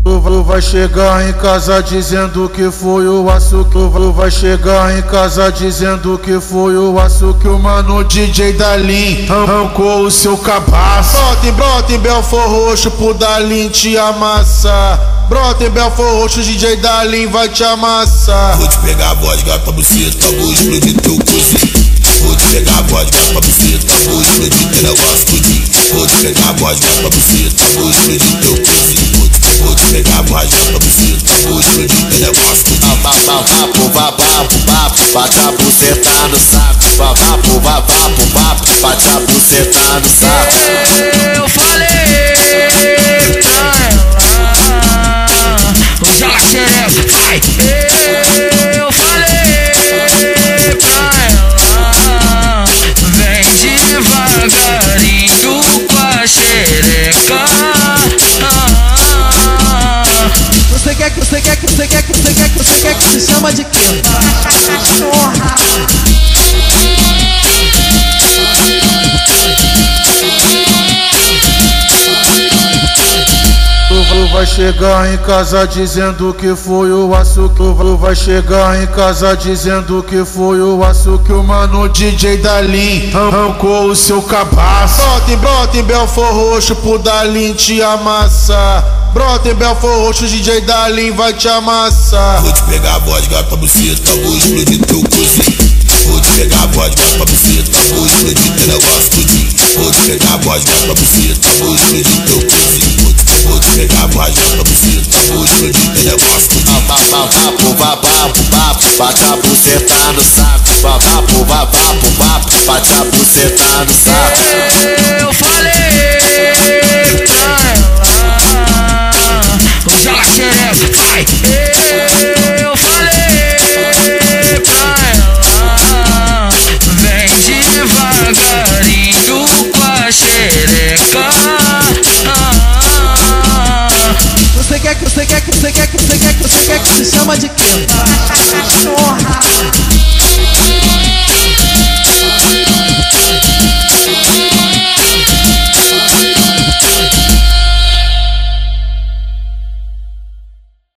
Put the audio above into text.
Tu vai chegar em casa dizendo que foi o aço. Tu vai chegar em casa dizendo que foi o aço que o mano DJ Dalim arrancou o seu cabaço. Brota em Belfort Roxo pro Dalim te amassar. Brota em Belfort Roxo, DJ Dalim vai te amassar. Vou te pegar a vodka pra buceta, vou explodir teu cozinho. Vou te pegar a vodka pra buceta, vou explodir teu negócio tudinho. Vou te pegar a vodka pra buceta, vou explodir teu cozinho. Vou te pegar a vodka pra buceta, vou explodir teu negócio tudinho. Vapo, bate a buceta no saco. Vapo, bate a buceta no saco. Eu falei pra ela, usa a xereca, vai. Eu falei pra ela, vem devagarinho com a xereca. Você quer que se chama de quê? Tu vai chegar em casa dizendo que foi o aço. Tu vai chegar em casa dizendo que foi o aço que o mano DJ Dalim arrancou o seu cabaço. Brota em Belfort Roxo pro Dalim te amassar. Brota em Belfort Roxo, DJ Dalim vai te amassar. Vou te pegar a vodka pra buceta, vou explodir teu cozinho. Vou te pegar a vodka pra buceta, vou explodir teu negócio tudinho. Vou te pegar a vodka pra buceta, vou explodir teu cozinho. Vou te pegar a vodka pra buceta, vou explodir teu negócio tudinho. Vapo, bate a buceta no saco. Vapo, bate a buceta no saco. Eu falei pra ela, usa a xereca, vai. Eu falei pra ela, vem devagarinho com a xereca. Você quer que se chama de quê?